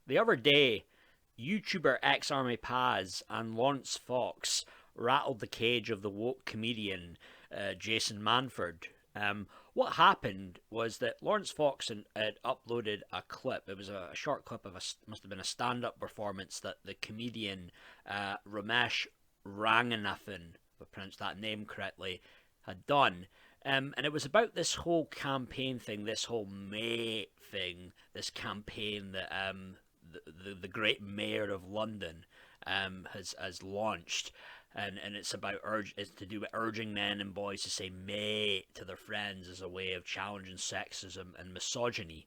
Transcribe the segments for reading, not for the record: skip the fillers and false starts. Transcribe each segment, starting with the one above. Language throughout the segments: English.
The other day, YouTuber ex-Army Paz and Laurence Fox rattled the cage of the woke comedian Jason Manford. What happened was that Laurence Fox had uploaded a clip. It was a short clip of must have been a stand-up performance that the comedian Ramesh Ranganathan, if I pronounced that name correctly, had done. And it was about this whole campaign thing, this whole May thing, this campaign that the great mayor of London has launched, and it's about it's to do with urging men and boys to say mate to their friends as a way of challenging sexism and misogyny.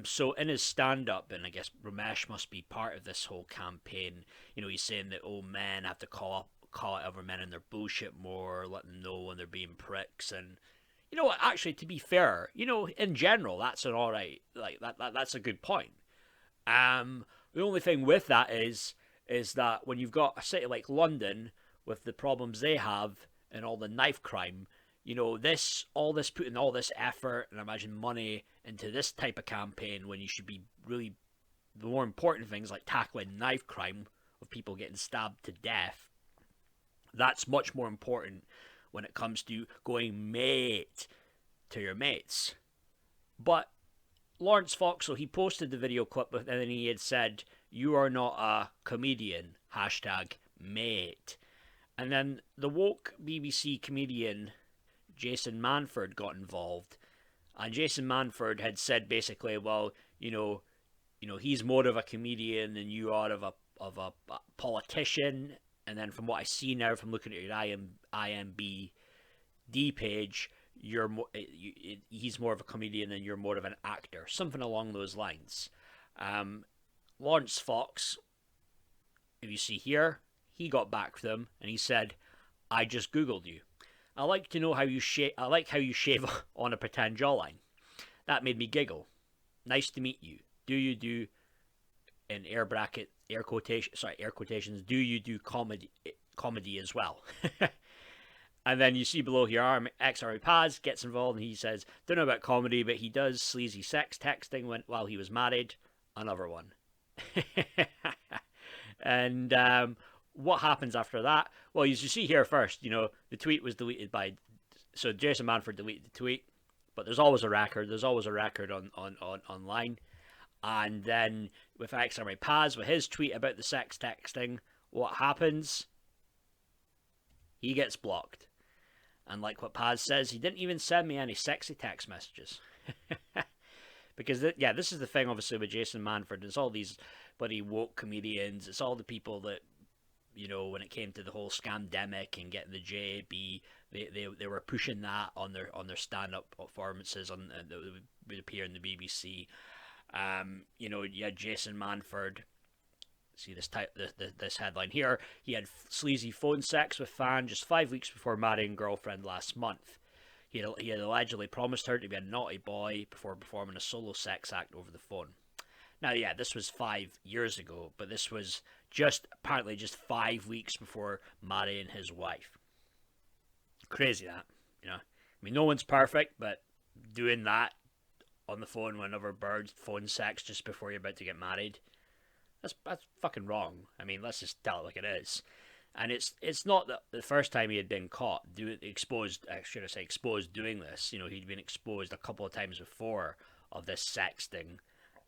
So in his stand-up, and I guess Ramesh must be part of this whole campaign. He's saying that old men have to call out other men in their bullshit more, let them know when they're being pricks, and actually, to be fair, in general, that's an all right, like that's a good point. The only thing with that is that when you've got a city like London with the problems they have and all the knife crime, this putting all this effort and I imagine money into this type of campaign when you should be really the more important things like tackling knife crime of people getting stabbed to death. That's much more important when it comes to going mate to your mates. But Laurence Fox, so he posted the video clip and then he had said, "You are not a comedian, hashtag mate." And then the woke BBC comedian Jason Manford got involved. And Jason Manford had said basically, well, he's more of a comedian than you are of a politician. And then from what I see now from looking at your IMBD page, he's more of a comedian and you're more of an actor, something along those lines. Laurence Fox, if you see here, he got back to them and he said, "I just googled you. I like to know how you shave. I like how you shave on a pretend jawline. That made me giggle. Nice to meet you. Do you do in air quotations? Do you do comedy as well?" And then you see below here, ex-Army Paz gets involved and he says, "Don't know about comedy, but he does sleazy sex texting while he was married." Another one. And what happens after that? Well, as you see here first, the tweet was deleted by. So Jason Manford deleted the tweet, but there's always a record. There's always a record on online. And then with ex-Army Paz, with his tweet about the sex texting, what happens? He gets blocked. And like what Paz says, he didn't even send me any sexy text messages. Because, this is the thing, obviously, with Jason Manford. It's all these bloody woke comedians. It's all the people that, when it came to the whole scamdemic and getting the JAB, they were pushing that on their stand-up performances that would appear in the BBC. You had Jason Manford. See this headline here. He had sleazy phone sex with fan just 5 weeks before marrying girlfriend last month. He had allegedly promised her to be a naughty boy before performing a solo sex act over the phone. Now, this was 5 years ago, but this was apparently just 5 weeks before marrying his wife. Crazy that, I mean, no one's perfect, but doing that on the phone with another bird, phone sex just before you're about to get married, that's fucking wrong. I mean, let's just tell it like it is. And it's not the first time he had been caught exposed doing this. He'd been exposed a couple of times before of this sexting,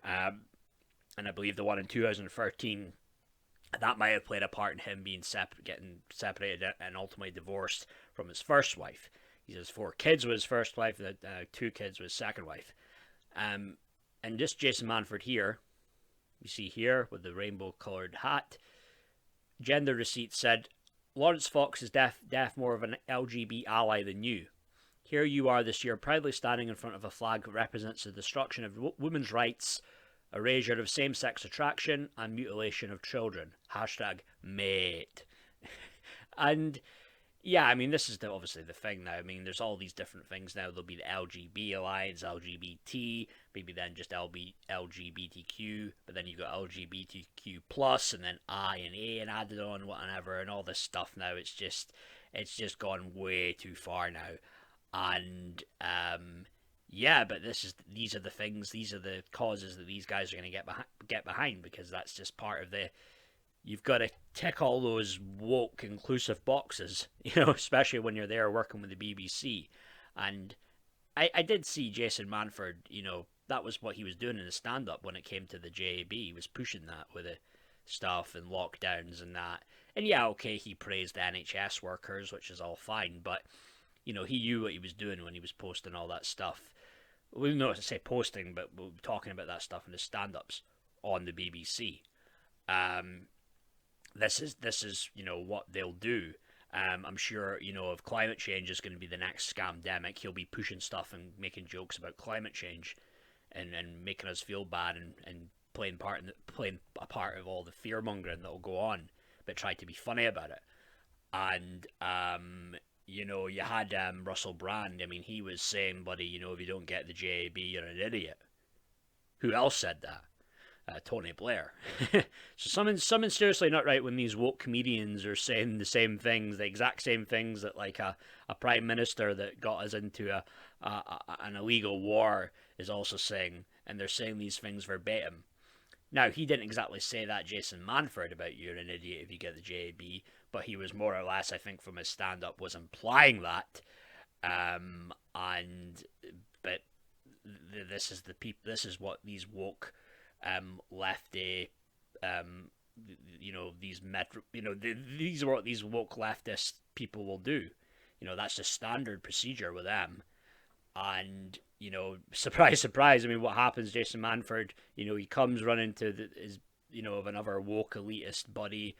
and I believe the one in 2013 that might have played a part in him being getting separated and ultimately divorced from his first wife. He has 4 kids with his first wife, and 2 kids with his second wife. And this Jason Manford here, you see here with the rainbow-coloured hat, gender receipt said, "Laurence Fox is def more of an LGBT ally than you. Here you are this year proudly standing in front of a flag that represents the destruction of women's rights, erasure of same-sex attraction, and mutilation of children. Hashtag mate." And I mean, this is obviously the thing now. I mean, there's all these different things now. There'll be the LGB Alliance, LGBT, maybe then just LGBTQ, but then you've got LGBTQ plus, and then I and A and added on, whatever, and all this stuff now. It's just gone way too far now, and yeah, but these are the things, these are the causes that these guys are going to get behind, because that's just part of the. You've got to tick all those woke inclusive boxes, especially when you're there working with the BBC. And I did see Jason Manford, that was what he was doing in the stand up when it came to the JAB. He was pushing that with the stuff and lockdowns and that. And yeah, okay, he praised the NHS workers, which is all fine, but he knew what he was doing when he was posting all that stuff. We don't know what to say posting, but we're talking about that stuff in the stand ups on the BBC. Um, this is what they'll do. I'm sure if climate change is going to be the next scamdemic, he'll be pushing stuff and making jokes about climate change, and making us feel bad, and playing a part of all the fear mongering that will go on, but try to be funny about it. And you had Russell Brand. I mean, he was saying, buddy, if you don't get the JAB, you're an idiot. Who else said that? Tony Blair. So something seriously not right when these woke comedians are saying the same things, the exact same things that like a prime minister that got us into an illegal war is also saying, and they're saying these things verbatim. Now, he didn't exactly say that, Jason Manford, about you're an idiot if you get the JAB, but he was more or less, I think, from his stand-up, was implying that. And but this is what these woke lefty these metro these are what these woke leftist people will do. That's the standard procedure with them. And surprise, surprise. I mean, what happens? Jason Manford, he comes running to his, of another woke elitist buddy.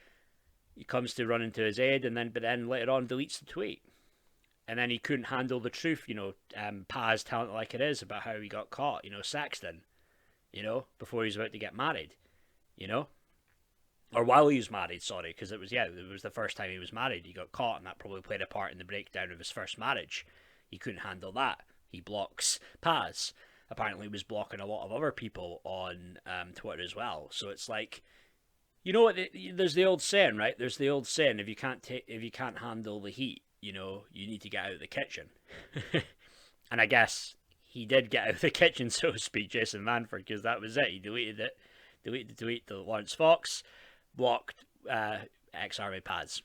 He comes to run into his aid, and then later on deletes the tweet. And then he couldn't handle the truth. Paz telling it like it is about how he got caught. Sexton. Before he was about to get married. Or while he was married, sorry, because it was the first time he was married. He got caught, and that probably played a part in the breakdown of his first marriage. He couldn't handle that. He blocks Paz. Apparently, he was blocking a lot of other people on Twitter as well. So it's like, what? There's the old saying, right? There's the old saying: if you can't handle the heat, you need to get out of the kitchen. And I guess he did get out of the kitchen, so to speak, Jason Manford, because that was it. He deleted the tweet to Laurence Fox, blocked ex-army Paz.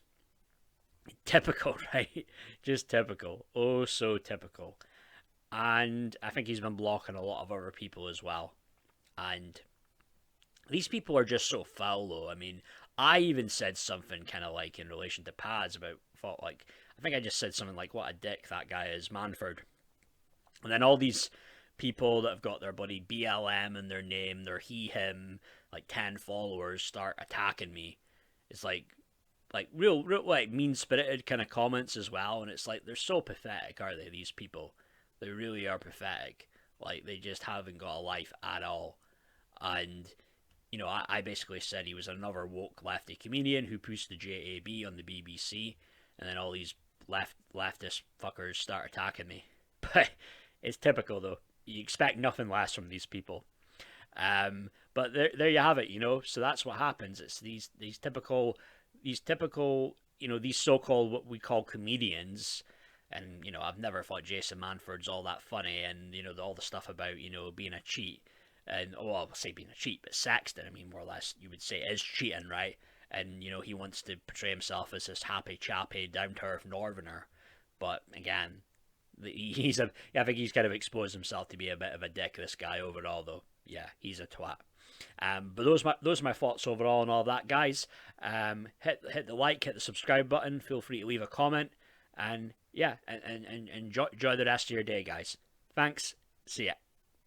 Typical, right? Just typical. Oh, so typical. And I think he's been blocking a lot of other people as well. And these people are just so foul, though. I mean, I even said something kind of like in relation to Paz about, I think I just said something like, what a dick that guy is, Manford. And then all these people that have got their buddy BLM in their name, their him, like 10 followers, start attacking me. It's like real like mean-spirited kind of comments as well. And it's like, they're so pathetic, are they, these people? They really are pathetic. Like, they just haven't got a life at all. And, I basically said he was another woke lefty comedian who pushed the JAB on the BBC. And then all these leftist fuckers start attacking me. But it's typical, though. You expect nothing less from these people. But there you have it, So that's what happens. It's these typical, these so-called what we call comedians. And I've never thought Jason Manford's all that funny, and all the stuff about being a cheat, and I'll say being a cheat, but Sexton, I mean, more or less you would say is cheating, right? And he wants to portray himself as this happy chappy down to earth northerner, but again, I think he's kind of exposed himself to be a bit of a dick. This guy overall, though, yeah, he's a twat. But those are my thoughts overall on all that, guys. Hit the like, hit the subscribe button. Feel free to leave a comment, and yeah, and enjoy the rest of your day, guys. Thanks. See ya.